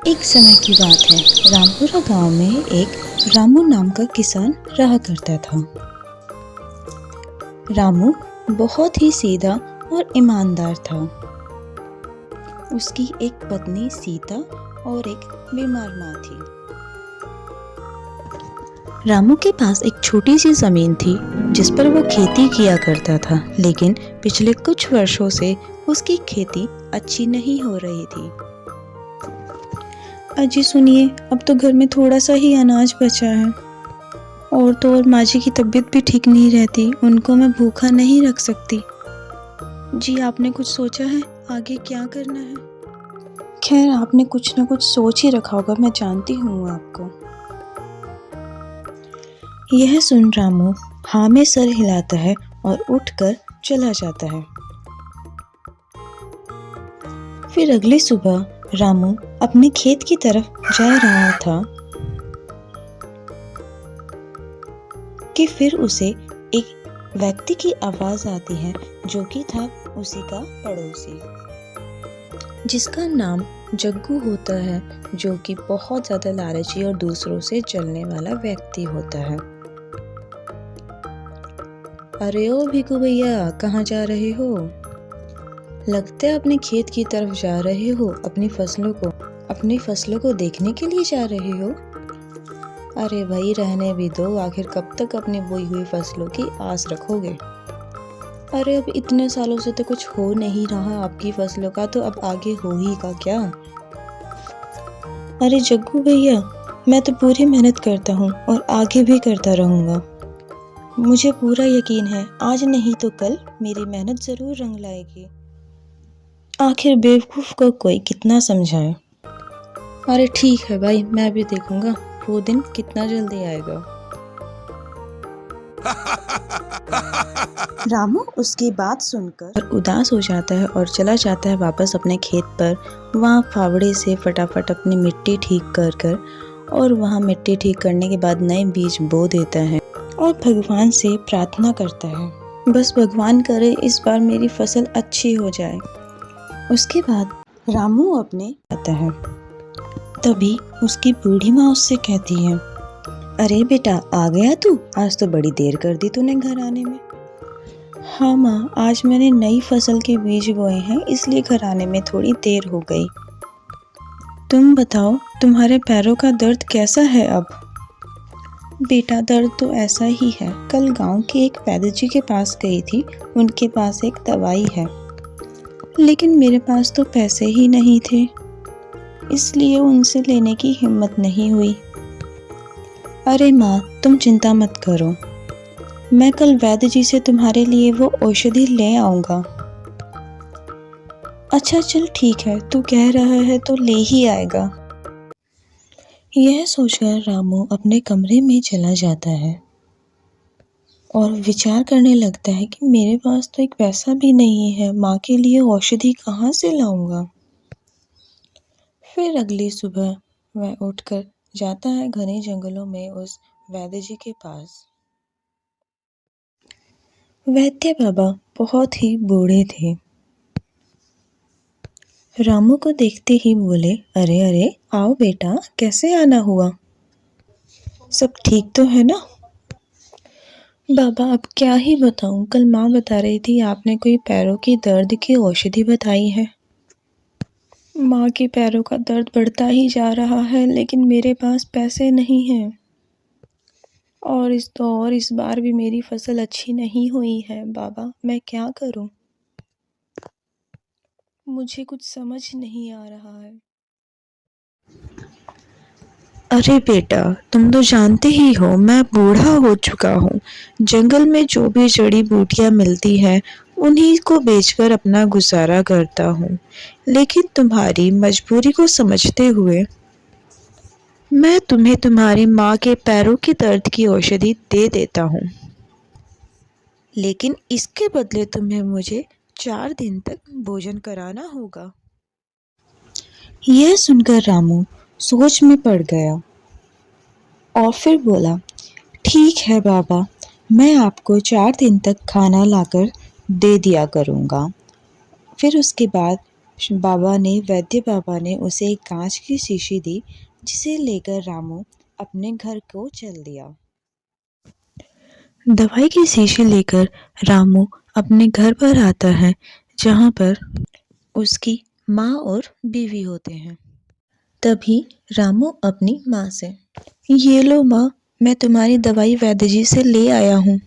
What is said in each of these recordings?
एक समय की बात है। रामपुरा गांव में एक रामू नाम का किसान रहा करता था। रामू बहुत ही सीधा और ईमानदार था। उसकी एक पत्नी सीता और एक बीमार माँ थी। रामू के पास एक छोटी सी जमीन थी जिस पर वो खेती किया करता था, लेकिन पिछले कुछ वर्षों से उसकी खेती अच्छी नहीं हो रही थी। अजी सुनिए, अब तो घर में थोड़ा सा ही अनाज बचा है और तो और माँ जी की तबीयत भी ठीक नहीं रहती, उनको मैं भूखा नहीं रख सकती। जी आपने कुछ सोचा है आगे क्या करना है? खैर आपने कुछ ना कुछ सोच ही रखा होगा, मैं जानती हूँ आपको। यह सुन रामू हाँ में सर हिलाता है और उठकर चला जाता है। फिर अगली सुबह रामू अपने खेत की तरफ जा रहा था कि फिर उसे एक व्यक्ति की आवाज आती है जो कि था उसी का पड़ोसी, जिसका नाम जग्गू होता है, जो कि बहुत ज्यादा लालची और दूसरों से जलने वाला व्यक्ति होता है। अरे ओ भिकू भैया, कहाँ जा रहे हो? लगता है अपने खेत की तरफ जा रहे हो, अपनी फसलों को देखने के लिए जा रहे हो। अरे भाई रहने भी दो, आखिर कब तक अपनी बोई हुई फसलों की आस रखोगे? अरे अब इतने सालों से तो कुछ हो नहीं रहा आपकी फसलों का, तो अब आगे हो ही का क्या? अरे जग्गू भैया, मैं तो पूरी मेहनत करता हूँ और आगे भी करता रहूँगा। मुझे पूरा यकीन है आज नहीं तो कल मेरी मेहनत जरूर रंग लाएगी। आखिर बेवकूफ को कोई कितना समझाए। अरे ठीक है भाई, मैं भी देखूंगा वो दिन कितना जल्दी आएगा। रामू उसकी बात सुनकर उदास हो जाता है और चला जाता है वापस अपने खेत पर। वहाँ फावड़े से फटाफट अपनी मिट्टी ठीक कर और वहाँ मिट्टी ठीक करने के बाद नए बीज बो देता है और भगवान से प्रार्थना करता है, बस भगवान करे इस बार मेरी फसल अच्छी हो जाए। उसके बाद रामू अपने आता है। तभी उसकी बूढ़ी माँ उससे कहती है, अरे बेटा आ गया तू, आज तो बड़ी देर कर दी तूने घर आने में। हाँ माँ, आज मैंने नई फसल के बीज बोए हैं इसलिए घर आने में थोड़ी देर हो गई। तुम बताओ तुम्हारे पैरों का दर्द कैसा है अब? बेटा दर्द तो ऐसा ही है, कल गांव के एक वैद्य जी के पास गई थी, उनके पास एक दवाई है, लेकिन मेरे पास तो पैसे ही नहीं थे, इसलिए उनसे लेने की हिम्मत नहीं हुई। अरे माँ तुम चिंता मत करो, मैं कल वैद्य जी से तुम्हारे लिए वो औषधि ले आऊंगा। अच्छा चल ठीक है, तू कह रहा है तो ले ही आएगा। यह सोचकर रामू अपने कमरे में चला जाता है और विचार करने लगता है कि मेरे पास तो एक पैसा भी नहीं है, माँ के लिए औषधि कहाँ से लाऊंगा। फिर अगली सुबह वह उठकर जाता है घने जंगलों में उस वैद्य जी के पास। वैद्य बाबा बहुत ही बूढ़े थे। रामू को देखते ही बोले, अरे अरे आओ बेटा, कैसे आना हुआ? सब ठीक तो है ना? बाबा अब क्या ही बताऊं, कल माँ बता रही थी आपने कोई पैरों की दर्द की औषधि बताई है। माँ के पैरों का दर्द बढ़ता ही जा रहा है, लेकिन मेरे पास पैसे नहीं हैं और इस बार भी मेरी फसल अच्छी नहीं हुई है। बाबा मैं क्या करूं? मुझे कुछ समझ नहीं आ रहा है। अरे बेटा तुम तो जानते ही हो मैं बूढ़ा हो चुका हूँ, जंगल में जो भी जड़ी बूटियाँ मिलती हैं उन्हीं को बेचकर अपना गुजारा करता हूँ, लेकिन तुम्हारी मजबूरी को समझते हुए मैं तुम्हें तुम्हारी माँ के पैरों की दर्द की औषधि दे देता हूँ, लेकिन इसके बदले तुम्हें मुझे 4 दिन तक भोजन कराना होगा। यह सुनकर रामू सोच में पड़ गया और फिर बोला, ठीक है बाबा, मैं आपको 4 दिन तक खाना लाकर दे दिया करूँगा। फिर उसके बाद वैद्य बाबा ने उसे एक कांच की शीशी दी, जिसे लेकर रामू अपने घर को चल दिया। दवाई की शीशी लेकर रामू अपने घर पर आता है, जहाँ पर उसकी माँ और बीवी होते हैं। तभी रामू अपनी माँ से, ये लो माँ, मैं तुम्हारी दवाई वैद्य जी से ले आया हूँ।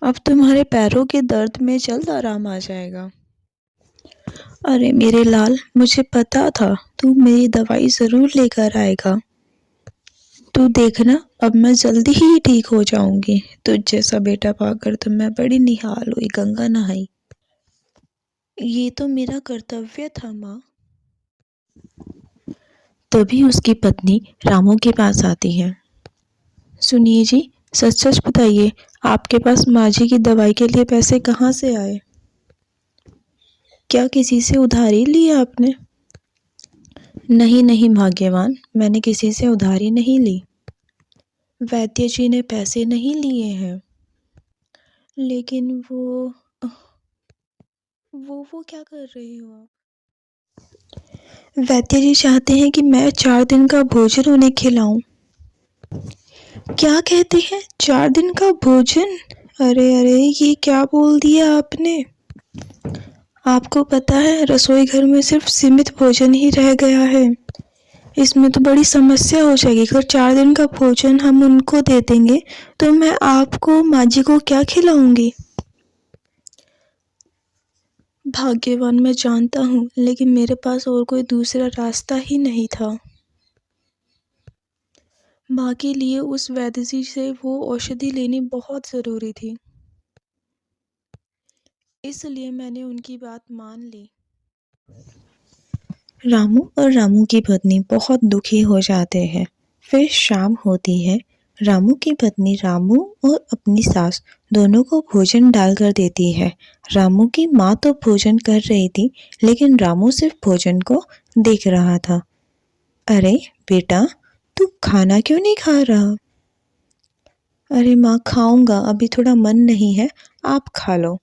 अब तुम्हारे पैरों के दर्द में जल्द आराम आ जाएगा। अरे मेरे लाल, मुझे पता था तू मेरी दवाई जरूर लेकर आएगा। तू देखना, अब मैं जल्दी ही ठीक हो जाऊंगी। तुझ जैसा बेटा पाकर तो मैं बड़ी निहाल हुई, गंगा नहाई। ये तो मेरा कर्तव्य था माँ। तभी उसकी पत्नी रामू के पास आती है। सुनिए जी, सच सच बताइए, आपके पास माँ जी की दवाई के लिए पैसे कहाँ से आए? क्या किसी से उधारी ली आपने? नहीं नहीं भाग्यवान, मैंने किसी से उधारी नहीं ली। वैद्य जी ने पैसे नहीं लिए हैं। लेकिन वो क्या कर रहे हो आप? वैद्य जी चाहते हैं कि मैं 4 दिन का भोजन उन्हें खिलाऊं। क्या कहते हैं, 4 दिन का भोजन? अरे अरे, ये क्या बोल दिया आपने? आपको पता है, रसोई घर में सिर्फ सीमित भोजन ही रह गया है। इसमें तो बड़ी समस्या हो जाएगी। अगर 4 दिन का भोजन हम उनको दे देंगे तो मैं आपको, माँ जी को क्या खिलाऊंगी? भाग्यवान मैं जानता हूँ, लेकिन मेरे पास और कोई दूसरा रास्ता ही नहीं था। माँ के लिए उस वैद्य जी से वो औषधि लेनी बहुत ज़रूरी थी, इसलिए मैंने उनकी बात मान ली। रामू और रामू की पत्नी बहुत दुखी हो जाते हैं। फिर शाम होती है। रामू की पत्नी रामू और अपनी सास दोनों को भोजन डालकर देती है। रामू की माँ तो भोजन कर रही थी, लेकिन रामू सिर्फ भोजन को देख रहा था। अरे बेटा, तू खाना क्यों नहीं खा रहा? अरे माँ, खाऊंगा, अभी थोड़ा मन नहीं है, आप खा लो।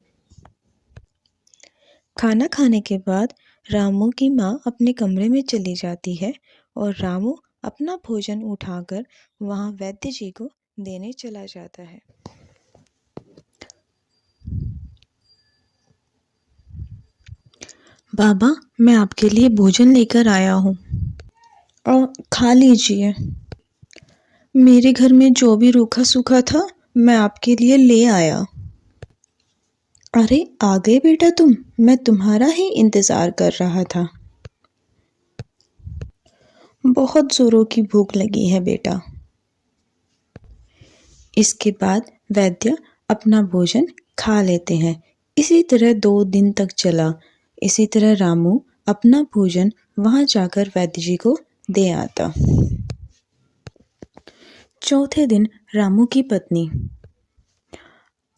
खाना खाने के बाद रामू की माँ अपने कमरे में चली जाती है और रामू अपना भोजन उठाकर वहाँ वैद्य जी को देने चला जाता है। बाबा, मैं आपके लिए भोजन लेकर आया हूँ और खा लीजिए। मेरे घर में जो भी रूखा सूखा था, मैं आपके लिए ले आया। अरे आ गए बेटा तुम, मैं तुम्हारा ही इंतज़ार कर रहा था। बहुत ज़ोरों की भूख लगी है बेटा। इसके बाद वैद्य अपना भोजन खा लेते हैं। इसी तरह 2 दिन तक चला। इसी तरह रामू अपना भोजन वहाँ जाकर वैद्य जी को दे आता। चौथे दिन रामू की पत्नी,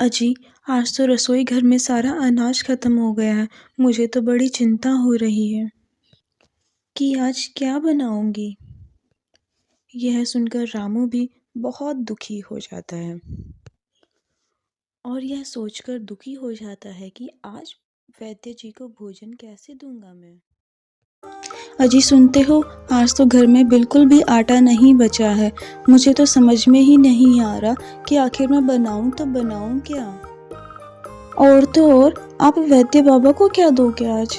अजी आज तो रसोई घर में सारा अनाज खत्म हो गया है। मुझे तो बड़ी चिंता हो रही है कि आज क्या बनाऊंगी। यह सुनकर रामू भी बहुत दुखी हो जाता है और यह सोचकर दुखी हो जाता है कि आज वैद्य जी को भोजन कैसे दूंगा मैं। अजी सुनते हो, आज तो घर में बिल्कुल भी आटा नहीं बचा है। मुझे तो समझ में ही नहीं आ रहा कि आखिर मैं बनाऊं तो बनाऊं क्या। और तो और, आप वैद्य बाबा को क्या दोगे आज?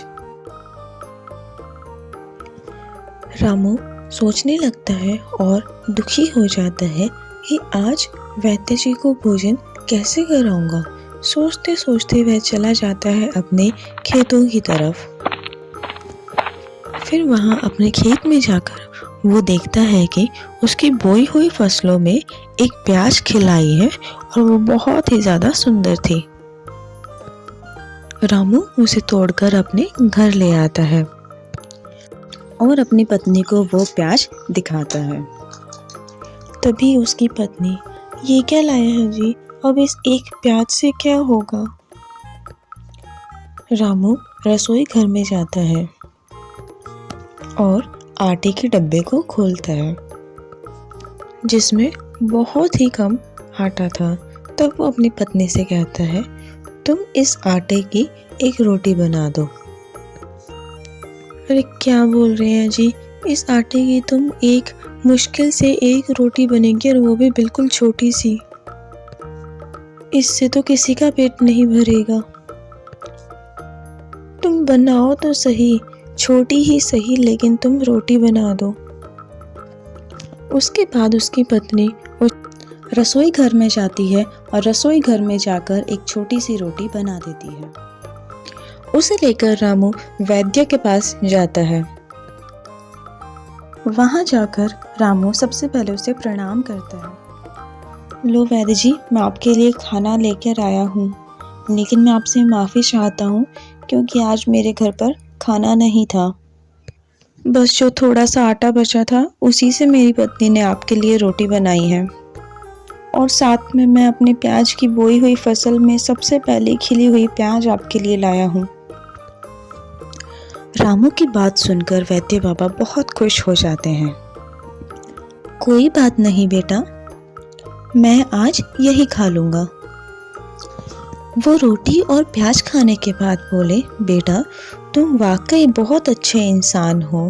रामू सोचने लगता है और दुखी हो जाता है कि आज वैद्य जी को भोजन कैसे कराऊंगा। सोचते सोचते वह चला जाता है अपने खेतों की तरफ। फिर वहाँ अपने खेत में जाकर वो देखता है कि उसकी बोई हुई फसलों में एक प्याज खिलाई है और वो बहुत ही ज़्यादा सुंदर थी। रामू उसे तोड़कर अपने घर ले आता है और अपनी पत्नी को वो प्याज दिखाता है। तभी उसकी पत्नी, ये क्या लाए हैं जी, अब इस एक प्याज से क्या होगा? रामू रसोई घर में जाता है और आटे के डब्बे को खोलता है, जिसमें बहुत ही कम आटा था। तब वो अपनी पत्नी से कहता है, तुम इस आटे की एक रोटी बना दो। अरे क्या बोल रहे हैं जी, इस आटे की तुम एक मुश्किल से एक रोटी बनेगी और वो भी बिल्कुल छोटी सी। इससे तो किसी का पेट नहीं भरेगा। तुम बनाओ तो सही, छोटी ही सही, लेकिन तुम रोटी बना दो। उसके बाद उसकी पत्नी रसोई घर में जाती है और रसोई घर में जाकर एक छोटी सी रोटी बना देती है। उसे लेकर रामू वैद्य के पास जाता है। वहां जाकर रामू सबसे पहले उसे प्रणाम करता है। लो वैद्य जी, मैं आपके लिए खाना लेकर आया हूँ, लेकिन मैं आपसे माफ़ी चाहता हूँ क्योंकि आज मेरे घर पर खाना नहीं था। बस जो थोड़ा सा आटा बचा था उसी से मेरी पत्नी ने आपके लिए रोटी बनाई है, और साथ में मैं अपने प्याज की बोई हुई फसल में सबसे पहले खिली हुई प्याज आपके लिए लाया हूँ। रामू की बात सुनकर वैद्य बाबा बहुत खुश हो जाते हैं। कोई बात नहीं बेटा, मैं आज यही खा लूँगा। वो रोटी और प्याज खाने के बाद बोले, बेटा तुम वाकई बहुत अच्छे इंसान हो।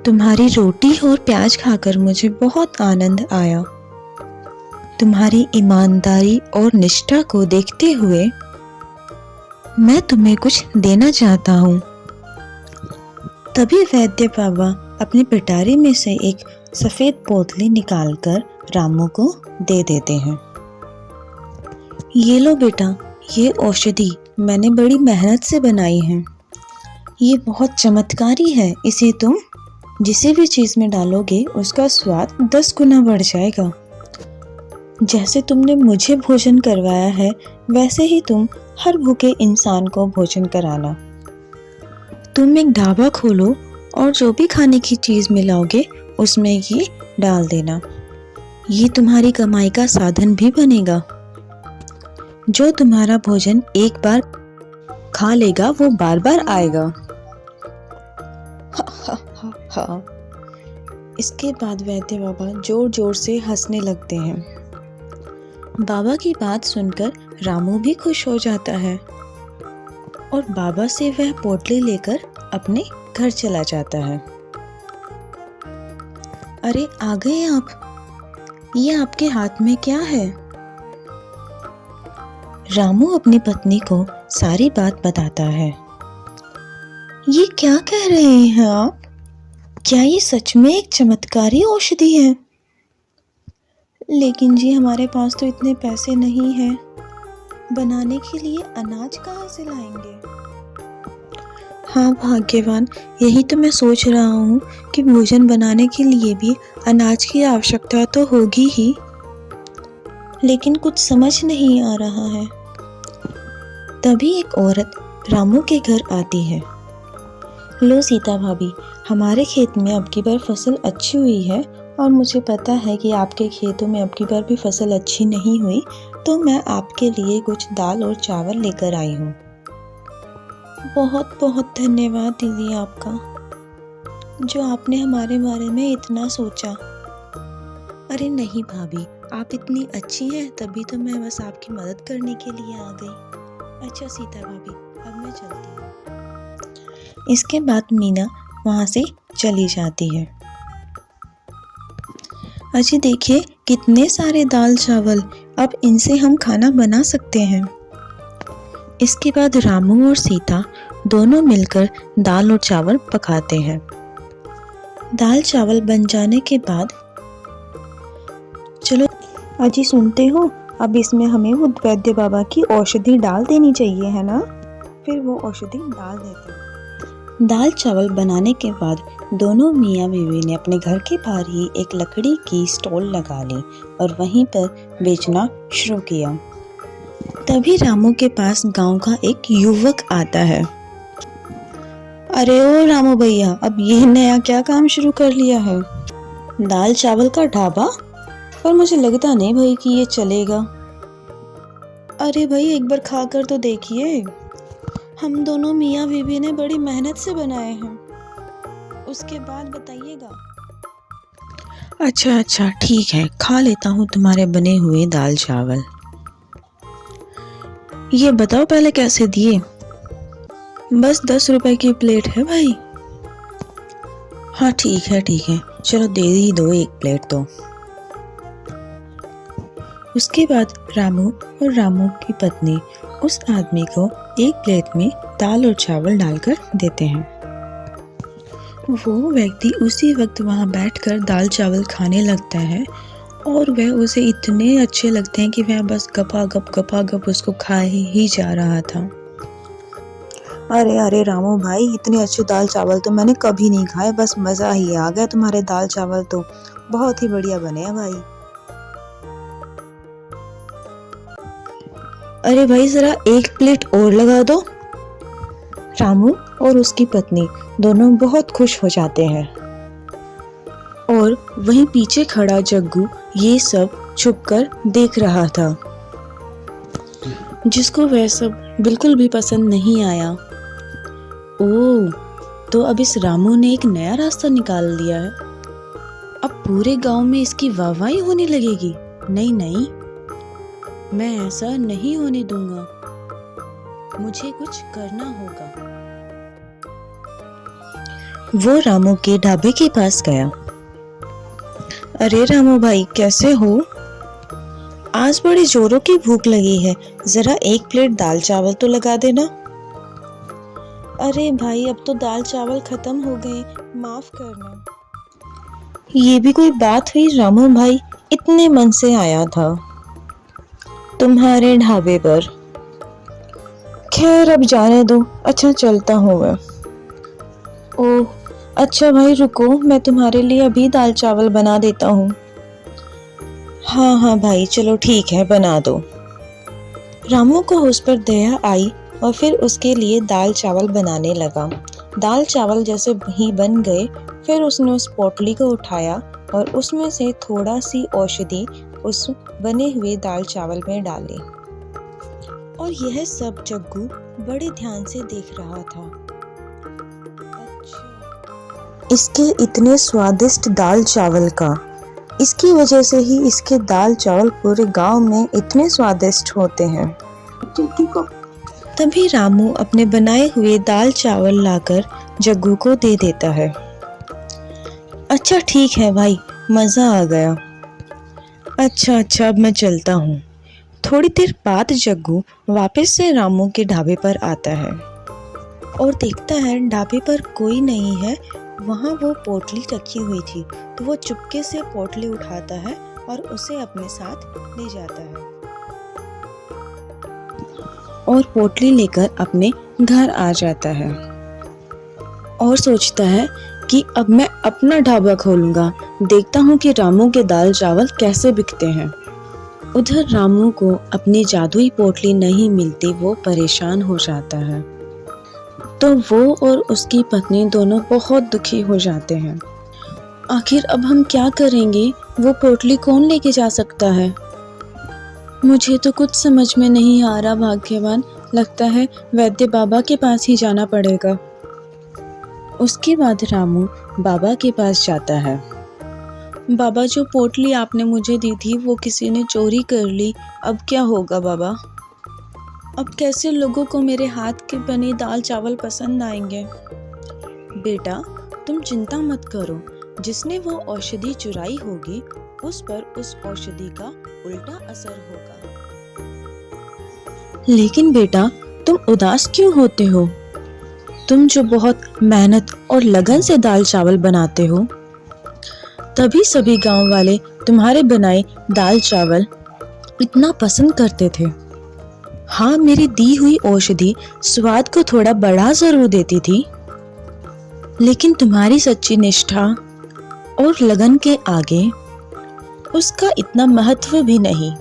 तुम्हारी रोटी और प्याज खाकर मुझे बहुत आनंद आया। तुम्हारी ईमानदारी और निष्ठा को देखते हुए मैं तुम्हें कुछ देना चाहता हूँ। तभी वैद्य बाबा अपनी पिटारी में से एक सफ़ेद पोतली निकालकर रामू को दे देते हैं। ये लो बेटा, ये औषधि मैंने बड़ी मेहनत से बनाई है। ये बहुत चमत्कारी है, इसे तुम जिसे भी चीज़ में डालोगे उसका स्वाद 10 गुना बढ़ जाएगा। जैसे तुमने मुझे भोजन करवाया है वैसे ही तुम हर भूखे इंसान को भोजन कराना। तुम एक ढाबा खोलो और जो भी खाने की चीज़ मिलाओगे उसमें ये डाल देना। ये तुम्हारी कमाई का साधन भी बनेगा। जो तुम्हारा भोजन एक बार खा लेगा वो बार बार आएगा। हा। इसके बाद वैद्य बाबा जोर जोर से हंसने लगते हैं। बाबा की बात सुनकर रामू भी खुश हो जाता है और बाबा से वह पोटली लेकर अपने घर चला जाता है। अरे आ गए आप, ये आपके हाथ में क्या है? रामू अपनी पत्नी को सारी बात बताता है। ये क्या कह रहे हैं आप? क्या ये सच में एक चमत्कारी औषधि है? लेकिन जी हमारे पास तो इतने पैसे नहीं हैं, बनाने के लिए अनाज कहाँ से लाएंगे? हाँ भाग्यवान, यही तो मैं सोच रहा हूँ कि भोजन बनाने के लिए भी अनाज की आवश्यकता तो होगी ही, लेकिन कुछ समझ नहीं आ रहा है। तभी एक औरत रामू के घर आती है। लो सीता भाभी, हमारे खेत में अब की बार फसल अच्छी हुई है और मुझे पता है कि आपके खेतों में अब की बार भी फसल अच्छी नहीं हुई, तो मैं आपके लिए कुछ दाल और चावल लेकर आई हूँ। बहुत बहुत धन्यवाद दीदी आपका, जो आपने हमारे बारे में इतना सोचा। अरे नहीं भाभी, आप इतनी अच्छी हैं तभी तो मैं बस आपकी मदद करने के लिए आ गई। अच्छा सीता भाभी, अब मैं चलती हूँ। इसके बाद मीना वहाँ से चली जाती है। अजी देखिए कितने सारे दाल चावल, अब इनसे हम खाना बना सकते हैं। इसके बाद रामू और सीता दोनों मिलकर दाल और चावल पकाते हैं। दाल चावल बन जाने के बाद, चलो अजी सुनते हो, अब इसमें हमें वो वैद्य बाबा की औषधि डाल देनी चाहिए, है ना? फिर वो औषधि डाल देते हैं। दाल चावल बनाने के बाद दोनों मियाँ बीवी ने अपने घर के बाहर ही एक लकड़ी की स्टॉल लगा ली और वहीं पर बेचना शुरू किया। तभी रामू के पास गांव का एक युवक आता है। अरे ओ रामू भैया, अब ये नया क्या काम शुरू कर लिया है? दाल चावल का ढाबा? पर मुझे लगता नहीं भाई कि ये चलेगा। अरे भाई एक बार खा कर तो देखिए, हम दोनों मियाँ बीवी ने बड़ी मेहनत से बनाए हैं, उसके बाद बताइएगा। अच्छा ठीक है, खा लेता हूँ तुम्हारे बने हुए दाल चावल। ये बताओ पहले कैसे दिए? बस 10 रुपए की प्लेट है भाई। हाँ ठीक है चलो दे ही दो एक प्लेट तो। उसके बाद रामू और रामू की पत्नी उस आदमी को एक प्लेट में दाल और चावल डालकर देते हैं। वो व्यक्ति उसी वक्त वहाँ बैठकर दाल चावल खाने लगता है और वह उसे इतने अच्छे लगते हैं कि वह बस गपा गप उसको खाए ही जा रहा था। अरे अरे रामू भाई, इतने अच्छे दाल चावल तो मैंने कभी नहीं खाए, बस मज़ा ही आ गया। तुम्हारे दाल चावल तो बहुत ही बढ़िया बने हैं भाई। अरे भाई ज़रा एक प्लेट और लगा दो। रामू और उसकी पत्नी दोनों बहुत खुश हो जाते हैं और वहीं पीछे खड़ा जग्गू ये सब छुपकर देख रहा था, जिसको वह सब बिल्कुल भी पसंद नहीं आया। ओह, तो अब इस रामू ने एक नया रास्ता निकाल दिया है। अब पूरे गांव में इसकी वाहवाही होने लगेगी। नहीं, मैं ऐसा नहीं होने दूंगा। मुझे कुछ करना होगा। वो रामू के ढाबे के पास गया। अरे रामू भाई, कैसे हो? आज बड़ी जोरों की भूख लगी है, जरा एक प्लेट दाल चावल तो लगा देना। अरे भाई, अब तो दाल चावल खत्म हो गए, माफ करना। ये भी कोई बात हुई रामू भाई, इतने मन से आया था तुम्हारे ढाबे पर। खैर अब जाने दो, अच्छा चलता हूँ मैं। ओह अच्छा भाई रुको, मैं तुम्हारे लिए अभी दाल चावल बना देता हूँ। हाँ भाई चलो ठीक है, बना दो। रामू को उस पर दया आई और फिर उसके लिए दाल चावल बनाने लगा। दाल चावल जैसे ही बन गए, फिर उसने उस पोटली को उठाया और उसमें से थोड़ा सी औषधि उस बने हुए दाल चावल में डाली। और यह सब जग्गू बड़े ध्यान से देख रहा था। इसके इतने स्वादिष्ट दाल चावल का, इसकी वजह से ही इसके दाल चावल पूरे गांव में इतने स्वादिष्ट होते हैं। तभी रामू अपने बनाए हुए दाल चावल लाकर जग्गू को दे देता है। अच्छा ठीक है भाई, मज़ा आ गया। अच्छा अब मैं चलता हूँ। थोड़ी देर बाद जग्गू वापस से रामू के ढाबे पर आता है और देखता है ढाबे पर कोई नहीं है। वहाँ वो पोटली रखी हुई थी, तो वो चुपके से पोटली उठाता है और उसे अपने साथ ले जाता है और पोटली लेकर अपने घर आ जाता है और सोचता है कि अब मैं अपना ढाबा खोलूंगा, देखता हूँ कि रामू के दाल चावल कैसे बिकते हैं। उधर रामू को अपनी जादुई पोटली नहीं मिलती, वो परेशान हो जाता है। तो वो और उसकी पत्नी दोनों बहुत दुखी हो जाते हैं। आखिर अब हम क्या करेंगे? वो पोटली कौन लेके जा सकता है? मुझे तो कुछ समझ में नहीं आ रहा भाग्यवान, लगता है वैद्य बाबा के पास ही जाना पड़ेगा। उसके बाद रामू बाबा के पास जाता है। बाबा, जो पोटली आपने मुझे दी थी वो किसी ने चोरी कर ली, अब क्या होगा बाबा? अब कैसे लोगों को मेरे हाथ के बने दाल चावल पसंद आएंगे? बेटा तुम चिंता मत करो, जिसने वो औषधि चुराई होगी उस पर उस औषधि का उल्टा असर होगा। लेकिन बेटा तुम उदास क्यों होते हो? तुम जो बहुत मेहनत और लगन से दाल चावल बनाते हो, तभी सभी गांव वाले तुम्हारे बनाए दाल चावल इतना पसंद करते थे। हाँ, मेरी दी हुई औषधि स्वाद को थोड़ा बढ़ा जरूर देती थी, लेकिन तुम्हारी सच्ची निष्ठा और लगन के आगे उसका इतना महत्व भी नहीं।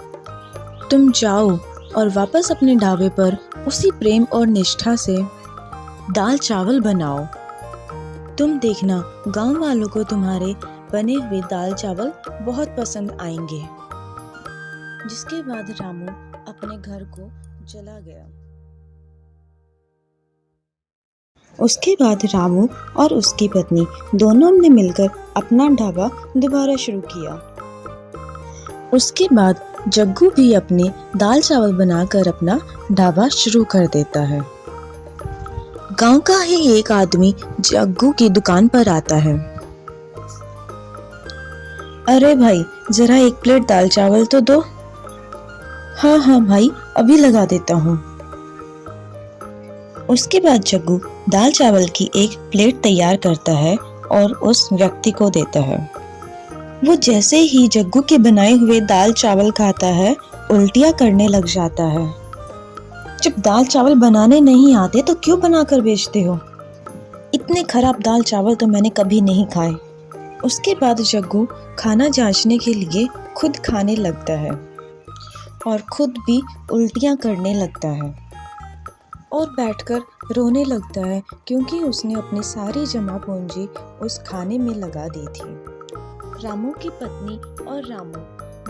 तुम जाओ और वापस अपने ढाबे पर उसी प्रेम और निष्ठा से दाल चावल बनाओ। तुम देखना गांव वालों को तुम्हारे बने हुए दाल चावल बहुत पसंद आएंगे। जिसके बाद रामू अपने घर को चला गया। उसके बाद रामू और उसकी पत्नी दोनों ने मिलकर अपना ढाबा दोबारा शुरू किया। उसके बाद जग्गू भी अपने दाल चावल बनाकर अपना ढाबा शुरू कर देता है। गांव का ही एक आदमी जग्गू की दुकान पर आता है। अरे भाई, जरा एक प्लेट दाल चावल तो दो। हाँ हाँ भाई, अभी लगा देता हूँ। उसके बाद जग्गू दाल चावल की एक प्लेट तैयार करता है और उस व्यक्ति को देता है। वो जैसे ही जग्गू के बनाए हुए दाल चावल खाता है, उल्टियाँ करने लग जाता है। जब दाल चावल बनाने नहीं आते तो क्यों बनाकर बेचते हो? इतने खराब दाल चावल तो मैंने कभी नहीं खाए। उसके बाद जग्गू खाना जांचने के लिए खुद खाने लगता है और खुद भी उल्टियाँ करने लगता है और बैठकर रोने लगता है, क्योंकि उसने अपनी सारी जमा पूंजी उस खाने में लगा दी थी। रामू की पत्नी और रामू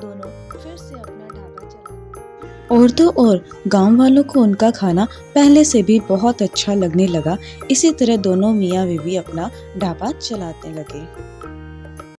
दोनों फिर से अपना ढाबा चलाते। और तो और गांव वालों को उनका खाना पहले से भी बहुत अच्छा लगने लगा। इसी तरह दोनों मियाँ बीवी अपना ढाबा चलाने लगे।